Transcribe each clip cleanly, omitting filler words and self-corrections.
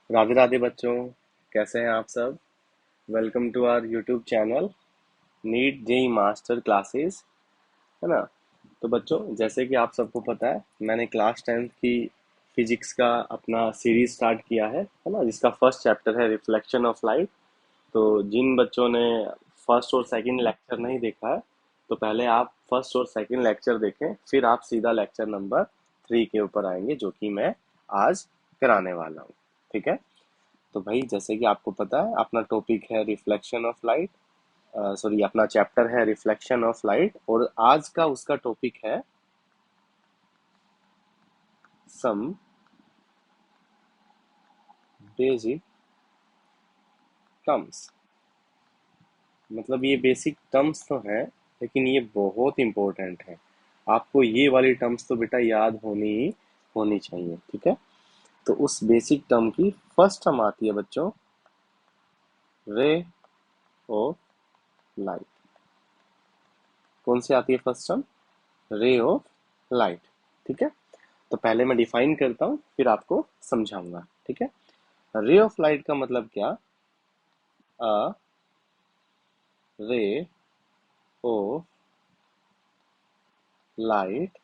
राधे राधे बच्चों। कैसे हैं आप सब? Welcome to our YouTube channel NEET JEE master classes, है ना। तो बच्चों, जैसे कि आप सबको पता है, मैंने क्लास 10th की फिजिक्स का अपना सीरीज स्टार्ट किया है ना, जिसका फर्स्ट चैप्टर है रिफ्लेक्शन ऑफ लाइट। तो जिन बच्चों ने फर्स्ट और सेकंड लेक्चर नहीं देखा है, तो पहले आप फर्स्ट और सेकंड लेक्चर देखें, फिर आप सीधा लेक्चर नंबर 3 के ऊपर आएंगे, जो कि मैं आज कराने वाला हूँ। ठीक है। तो भाई, जैसे कि आपको पता है, अपना टॉपिक है रिफ्लेक्शन ऑफ लाइट। सॉरी, अपना चैप्टर है रिफ्लेक्शन ऑफ लाइट, और आज का उसका टॉपिक है सम बेसिक टर्म्स। मतलब ये बेसिक टर्म्स तो हैं, लेकिन ये बहुत इंपॉर्टेंट है। आपको ये वाली टर्म्स तो बेटा याद ही होनी चाहिए। ठीक है। तो उस बेसिक टर्म की फर्स्ट टर्म आती है बच्चों, रे ऑफ लाइट। कौन सी आती है first term? Ray of light. ठीक है। तो पहले मैं डिफाइन करता हूँ, फिर आपको समझाऊंगा। ठीक है। रे ऑफ लाइट का मतलब क्या? A ray of light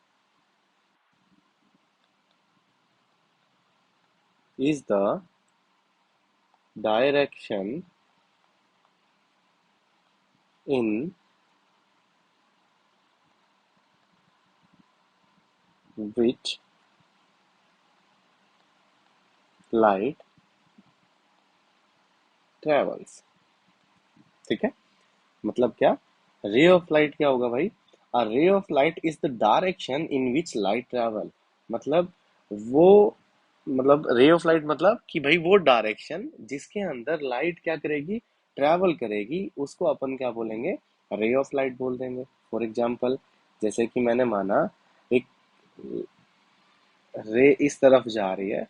is the direction in which light travels. ठीक है। मतलब क्या? रे ऑफ लाइट क्या होगा भाई? A ray of light is the direction in which light travel. मतलब वो मतलब रे ऑफ लाइट मतलब कि भाई वो डायरेक्शन जिसके अंदर लाइट क्या करेगी, ट्रैवल करेगी, उसको अपन क्या बोलेंगे? रे ऑफ लाइट बोल देंगे। फॉर एग्जाम्पल, जैसे कि मैंने माना एक रे इस तरफ जा रही है,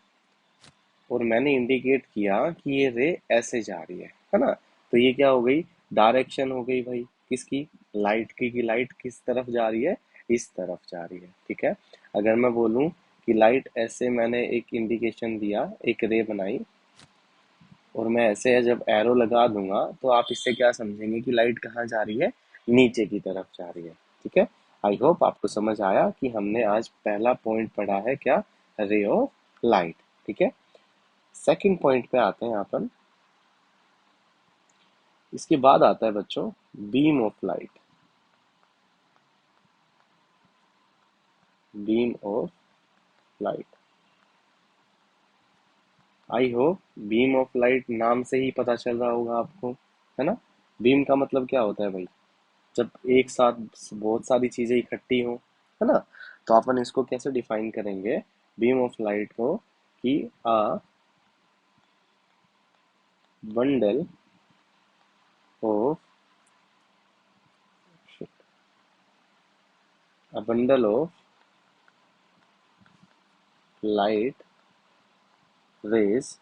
और मैंने इंडिकेट किया कि ये रे ऐसे जा रही है ना। तो ये क्या हो गई? डायरेक्शन हो गई भाई, किसकी? लाइट की। लाइट किस तरफ जा रही है? इस तरफ जा रही है। ठीक है। अगर मैं बोलूं कि लाइट ऐसे, मैंने एक इंडिकेशन दिया, एक रे बनाई, और मैं ऐसे जब एरो लगा दूंगा, तो आप इससे क्या समझेंगे कि लाइट कहाँ जा रही है? नीचे की तरफ जा रही है। ठीक है। आई होप आपको समझ आया कि हमने आज पहला पॉइंट पढ़ा है क्या? रे ऑफ लाइट। ठीक है। सेकंड पॉइंट पे आते हैं अपन। इसके बाद आता है बच्चों beam of light. Beam of light. I hope beam of light नाम से ही पता चल रहा होगा आपको, है ना। बीम का मतलब क्या होता है भाई? जब एक साथ बहुत सारी चीजें इकट्ठी हो, है ना, तो अपन इसको कैसे डिफाइन करेंगे बीम ऑफ लाइट को? कि a bundle of a bundle of light rays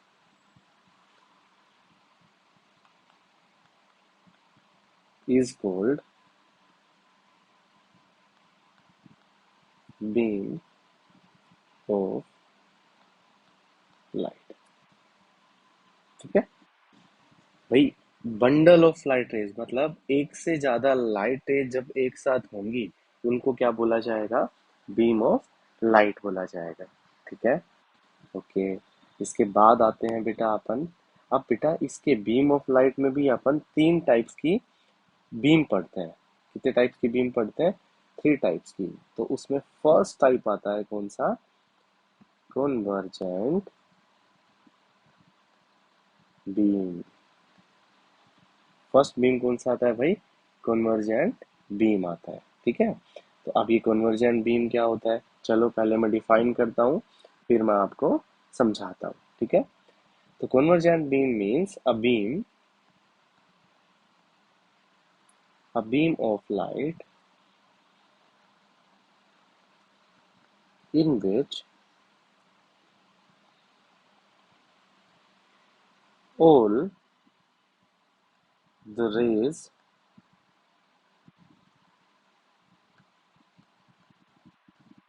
is called beam of light. ठीक है भाई। बंडल ऑफ लाइट रेज मतलब एक से ज्यादा लाइट रेज जब एक साथ होंगी, उनको क्या बोला जाएगा? बीम ऑफ लाइट बोला जाएगा। ठीक है। ओके। इसके बाद आते हैं बेटा अपन। अब बेटा, इसके बीम ऑफ लाइट में भी अपन तीन टाइप्स की बीम पढ़ते हैं। कितने टाइप्स की बीम पढ़ते हैं? थ्री टाइप्स की। तो उसमें फर्स्ट टाइप आता है कौन सा? Convergent beam. फर्स्ट बीम कौन सा आता है भाई? कन्वर्जेंट बीम आता है। ठीक है। तो अब ये कन्वर्जेंट बीम क्या होता है? चलो पहले मैं डिफाइन करता हूँ, फिर मैं आपको समझाता हूँ। ठीक है। तो convergent beam means a beam of light in which all the rays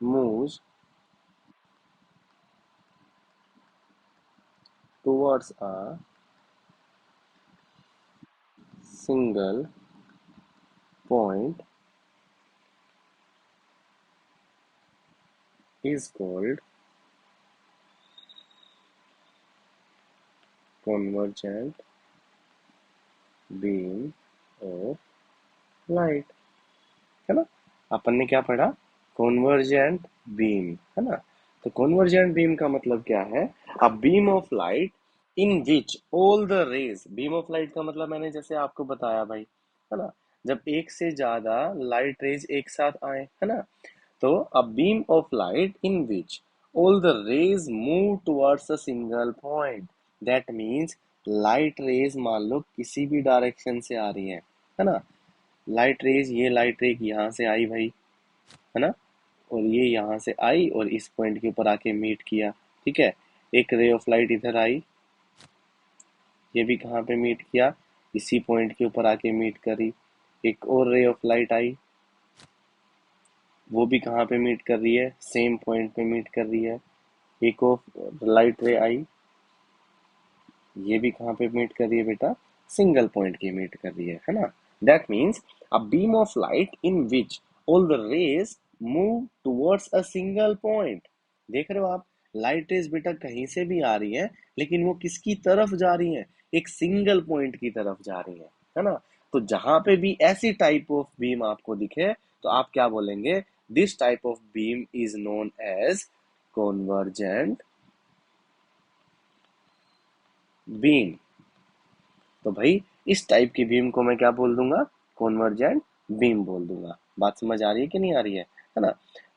moves towards a single point is called convergent beam of light, है ना। अपन ने क्या पढ़ा, कॉन्वर्जेंट बीम, है ना। तो कॉन्वर्जेंट बीम का मतलब क्या है, a beam of light in which all the rays, beam of light का मतलब मैंने जैसे आपको बताया भाई, है ना, जब एक से ज्यादा लाइट रेज एक साथ आए, है ना, तो a beam of light in which all the rays move towards a single point, that means light rays मान लो किसी भी डायरेक्शन से आ रही है ना। लाइट रेज, ये लाइट रे यहाँ से आई भाई, है ना, और ये यहाँ से आई और इस पॉइंट के ऊपर आके मीट किया, ठीक है। एक रे ऑफ लाइट इधर आई, ये भी कहाँ पे मीट किया, इसी पॉइंट के ऊपर आके मीट करी। एक और रे ऑफ लाइट आई, वो भी कहाँ पे मीट कर रही है, सेम पॉइंट पे मीट कर रही है। एक और लाइट रे आई, ये भी कहाँ पे मीट कर रही है बेटा, सिंगल पॉइंट की मीट कर रही है ना। That means a beam of light in which all the rays move towards a single point. देख रहे हो आप, लाइट रेज बेटा कहीं से भी आ रही है, लेकिन वो किसकी तरफ जा रही है, एक सिंगल पॉइंट की तरफ जा रही है ना। तो जहां पे भी ऐसी टाइप ऑफ बीम आपको दिखे, तो आप क्या बोलेंगे, this type of beam is known as convergent beam. तो भाई इस टाइप की बीम को मैं क्या बोल दूंगा, कॉन्वर्जेंट बीम बोल दूंगा। बात समझ आ रही है कि नहीं आ रही है ना।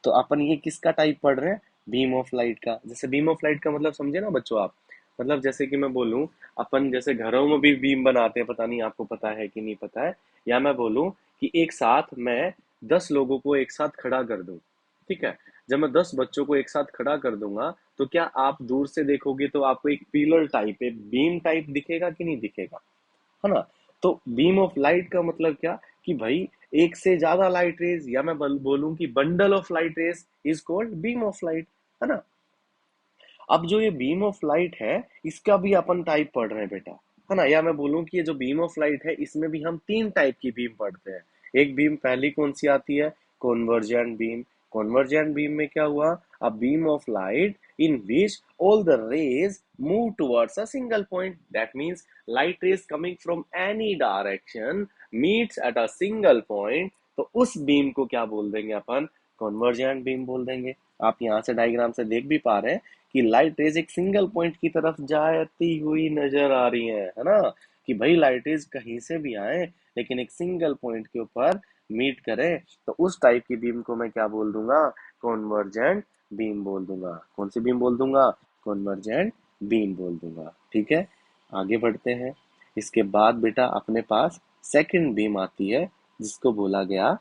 तो अपन ये किसका टाइप पढ़ रहे हैं, बीम ऑफ लाइट का। जैसे बीम ऑफ लाइट का मतलब समझे ना बच्चों आप, मतलब जैसे कि मैं बोलूं, अपन जैसे घरों में भी बीम बनाते हैं, पता नहीं आपको पता है कि नहीं पता है, या मैं बोलूं कि एक साथ मैं 10 लोगों को एक साथ खड़ा कर दूं, ठीक है। जब मैं 10 बच्चों को एक साथ खड़ा कर दूंगा, तो क्या आप दूर से देखोगे तो आपको एक पिलर टाइप, एक बीम टाइप दिखेगा कि नहीं दिखेगा, है ना। तो बीम ऑफ लाइट का मतलब क्या, कि भाई एक से ज्यादा लाइट रेज, या मैं बोलूं कि bundle of light rays is called beam of light, है ना। अब जो ये बीम ऑफ लाइट है, इसका भी अपन टाइप पढ़ रहे हैं बेटा, है ना। या मैं बोलूं कि ये जो बीम ऑफ लाइट है, इसमें भी हम 3 टाइप की बीम पढ़ते हैं। एक बीम पहली कौन सी आती है, कॉन्वर्जेंट बीम। कॉन्वर्जेंट बीम में क्या हुआ, a beam of light in which all the rays move towards a single point, that means light rays coming from any direction meets at a single point. तो उस beam को क्या बोल देंगे अपन, convergent beam बोल देंगे। आप यहाँ से डायग्राम से देख भी पा रहे हैं कि लाइट रेज एक सिंगल पॉइंट की तरफ जाती हुई नजर आ रही है ना। कि भाई लाइट रेज कहीं से भी आए, लेकिन एक सिंगल पॉइंट के ऊपर मीट करें, तो उस टाइप की बीम को मैं क्या बोल दूंगा, कॉन्वर्जेंट बीम बोल दूंगा। कौन सी बीम बोल दूंगा, कॉन्वर्जेंट बीम बोल दूंगा, ठीक है। आगे बढ़ते हैं। इसके बाद बेटा अपने पास सेकंड बीम आती है, जिसको बोला गया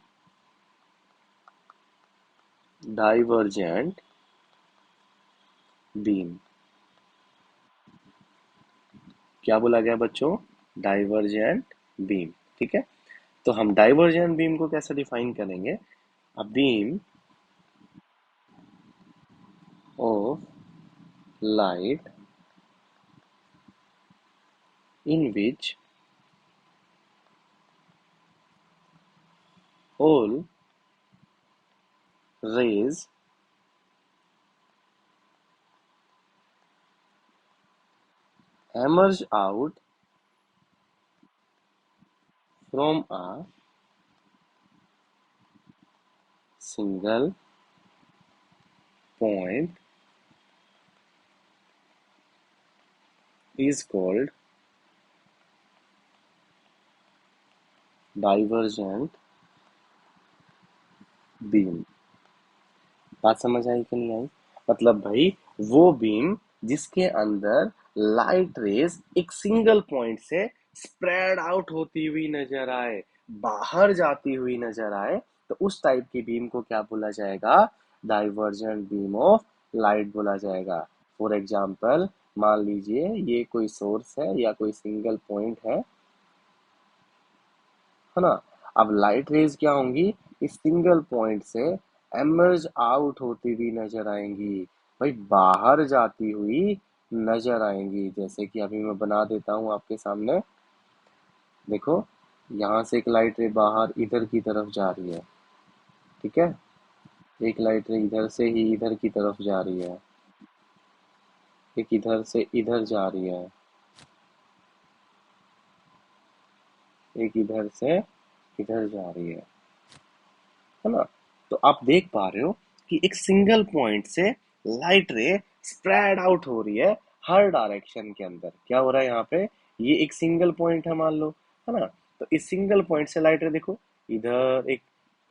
डाइवर्जेंट बीम। क्या बोला गया बच्चों, डाइवर्जेंट बीम, ठीक है। तो हम डाइवर्जेंट बीम को कैसे डिफाइन करेंगे, अ beam of light in which all rays emerge out from a single point is called divergent beam। बात समझ आई कि नहीं आई, मतलब भाई वो बीम जिसके अंदर लाइट रेज एक सिंगल पॉइंट से स्प्रेड आउट होती हुई नजर आए, बाहर जाती हुई नजर आए, तो उस टाइप की बीम को क्या बोला जाएगा, डाइवर्जेंट बीम ऑफ लाइट बोला जाएगा। फॉर एग्जाम्पल मान लीजिए ये कोई सोर्स है या कोई सिंगल पॉइंट है ना। अब लाइट रेज क्या होंगी, इस सिंगल पॉइंट से एमर्ज आउट होती हुई नजर आएंगी, भाई बाहर जाती हुई नजर आएंगी। जैसे कि अभी मैं बना देता हूँ आपके सामने। देखो, यहाँ से एक लाइट रे बाहर इधर की तरफ जा रही है, ठीक है। एक लाइट रे इधर से ही इधर की तरफ जा रही है, एक इधर से इधर जा रही है, एक इधर से इधर जा रही है ना। तो आप देख पा रहे हो कि एक सिंगल पॉइंट से लाइट रे स्प्रेड आउट हो रही है हर डायरेक्शन के अंदर। क्या हो रहा है यहाँ पे, ये एक सिंगल पॉइंट है मान लो, है ना। तो इस सिंगल पॉइंट से लाइट रे देखो, इधर एक,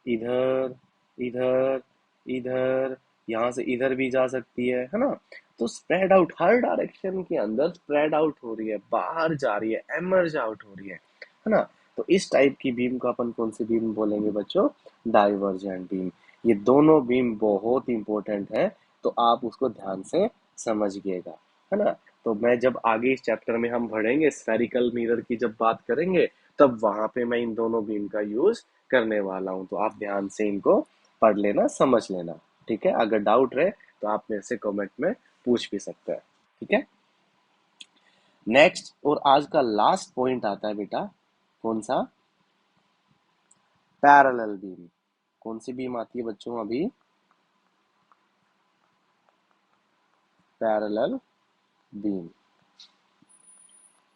इधर, इधर, इधर, यहाँ से इधर भी जा सकती है ना। तो स्प्रेड आउट हर डायरेक्शन के अंदर स्प्रेड आउट हो रही है, बाहर जा रही है, एमर्ज आउट हो रही है ना। तो इस टाइप की बीम को अपन कौन सी बीम बोलेंगे बच्चों, डाइवर्जेंट बीम। ये दोनों बीम बहुत इंपॉर्टेंट है, तो आप उसको ध्यान से समझिएगा, है ना। तो मैं जब आगे इस चैप्टर में हम पढ़ेंगे स्फेरिकल मिरर की जब बात करेंगे, तब वहां पे मैं इन दोनों बीम का यूज करने वाला हूँ। तो आप ध्यान से इनको पढ़ लेना, समझ लेना, ठीक है। अगर डाउट रहे तो आप मेरे से कमेंट में पूछ भी सकते हैं, ठीक है। नेक्स्ट और आज का लास्ट पॉइंट आता है बेटा, कौन सा, पैरेलल बीम। कौन सी बीम आती है बच्चों अभी, पैरेलल बीम।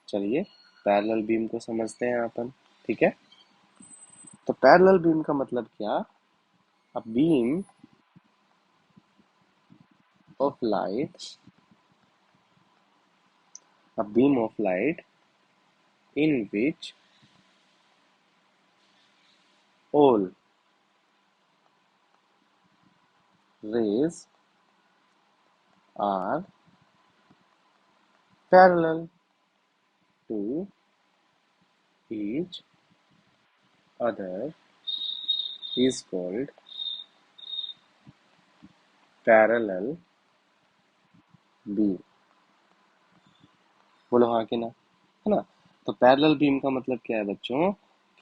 चलिए पैरेलल बीम को समझते हैं अपन, ठीक है। तो पैरेलल बीम का मतलब क्या, अ beam of light, a beam of light in which all rays are parallel to each other is called parallel beam। बोलो हाँ कि ना, है ना। तो पैरेलल बीम का मतलब क्या है बच्चों,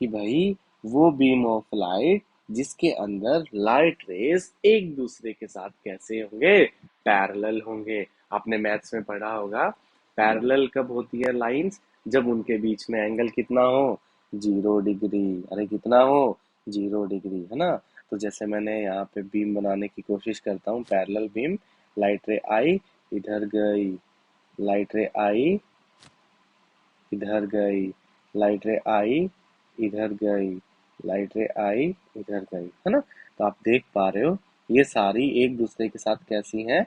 कि भाई वो बीम ऑफ लाइट जिसके अंदर लाइट रेज एक दूसरे के साथ कैसे होंगे, पैरेलल होंगे। आपने मैथ्स में पढ़ा होगा, पैरेलल कब होती है लाइंस, जब उनके बीच में एंगल कितना हो, 0 डिग्री। अरे कितना हो, 0 डिग्री, है ना। तो जैसे मैंने यहाँ पे बीम बनाने की कोशिश करता हूँ, पैरेलल बीम, लाइट रे आई, इधर गई, लाइट रे आई, इधर गई, लाइट रे आई, इधर गई, लाइट रे आई, इधर गई, है ना। तो आप देख पा रहे हो ये सारी एक दूसरे के साथ कैसी हैं,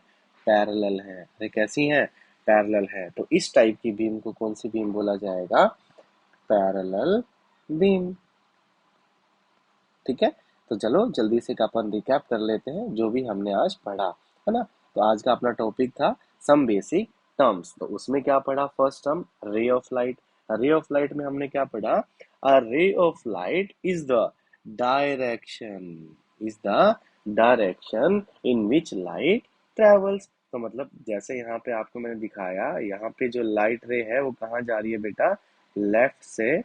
पैरेलल हैं। अरे कैसी हैं, पैरेलल है। तो इस टाइप की बीम को कौन सी बीम बोला जाएगा, पैरेलल बीम, ठीक है। तो चलो जल्दी से अपन रिकैप कर लेते हैं जो भी हमने आज पढ़ा, है ना। तो आज का अपना टॉपिक था सम बेसिक टर्म्स। तो उसमें क्या पढ़ा, first term ray of light. Ray of light में हमने क्या पढ़ा, a ray of light is the direction, is the direction in which light travels. तो मतलब जैसे यहाँ पे आपको मैंने दिखाया, यहाँ पे जो लाइट रे है वो कहाँ जा रही है बेटा, लेफ्ट से,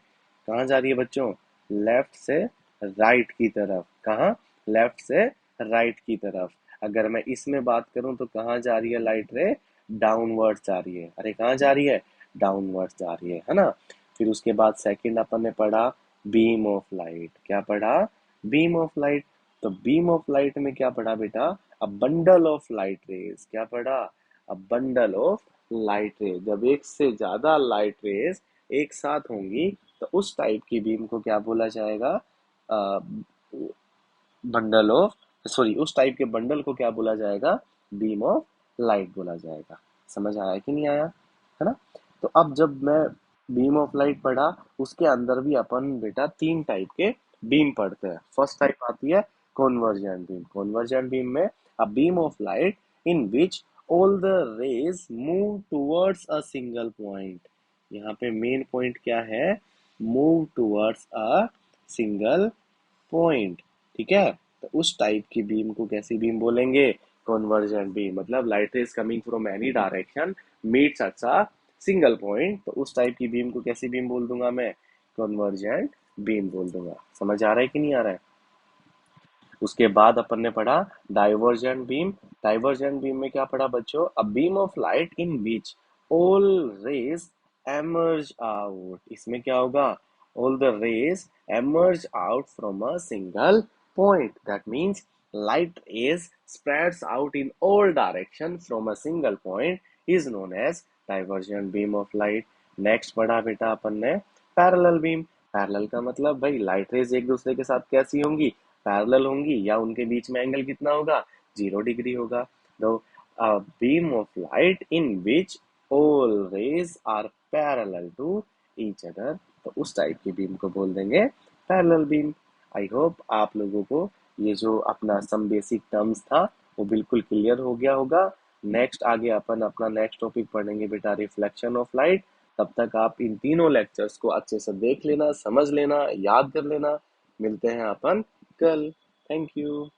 कहाँ जा रही है बच्चों, लेफ्ट से राइट की तरफ। कहाँ, लेफ्ट से राइट की तरफ। अगर मैं इसमें बात करूं तो कहाँ जा रही है लाइट रे, डाउनवर्ड जा रही है। अरे कहाँ जा रही है, डाउनवर्ड जा रही है ना। फिर उसके बाद सेकंड अपन ने पढ़ा बीम ऑफ लाइट। क्या पढ़ा, बीम ऑफ लाइट। तो बीम ऑफ लाइट में क्या पढ़ा बेटा, a bundle of light rays. क्या पढ़ा, a bundle of light rays. जब एक से ज्यादा लाइट रेज एक साथ होंगी तो उस टाइप की बीम को क्या बोला जाएगा, बंडल ऑफ, सॉरी, उस टाइप के बंडल को क्या बोला जाएगा, बीम ऑफ लाइट बोला जाएगा। समझ आया कि नहीं आया, है ना। तो अब जब मैं बीम ऑफ लाइट पढ़ा, उसके अंदर भी अपन बेटा तीन टाइप के बीम पढ़ते हैं। फर्स्ट टाइप आती है कॉन्वर्जेंट बीम। कॉन्वर्जेंट बीम में a beam of light in which all the rays move towards a single point. यहाँ पे मेन पॉइंट क्या है, move towards a single point, ठीक है। तो उस टाइप की बीम को कैसी बीम बोलेंगे, कन्वर्जेंट बीम। मतलब light is coming from any direction meets at a single point, तो उस टाइप की बीम को कैसी बीम बोल दूंगा मैं, कन्वर्जेंट बीम बोल दूंगा। समझ आ रहा है कि नहीं आ रहा है। उसके बाद अपन ने पढ़ा डाइवर्जेंट बीम। डाइवर्जेंट बीम में क्या पढ़ा बच्चों? A beam of light in which all rays emerge out. इसमें क्या होगा? All the rays emerge out from a single point. That means light rays spreads out in all direction from a single point is known as divergent beam of light. Next पढ़ा बेटा अपन ने parallel beam. Parallel का मतलब भाई light rays एक दूसरे के साथ कैसी होंगी? पैरेलल होंगी, या उनके बीच में एंगल कितना होगा? 0 डिग्री होगा। तो beam of light in which all rays are parallel to each other, तो उस टाइप की बीम को बोल देंगे पैरेलल बीम। आई होप आप लोगों को ये जो अपना सम बेसिक टर्म्स था वो बिल्कुल क्लियर हो गया होगा। नेक्स्ट आगे अपन अपना नेक्स्ट टॉपिक पढ़ेंगे बेटा रिफ्लेक्शन ऑफ लाइट। तब तक आप इन तीनों लेक्चर्स को अच्छे से देख लेना, समझ लेना, याद कर लेना। मिलते हैं अपन कल। Thank you.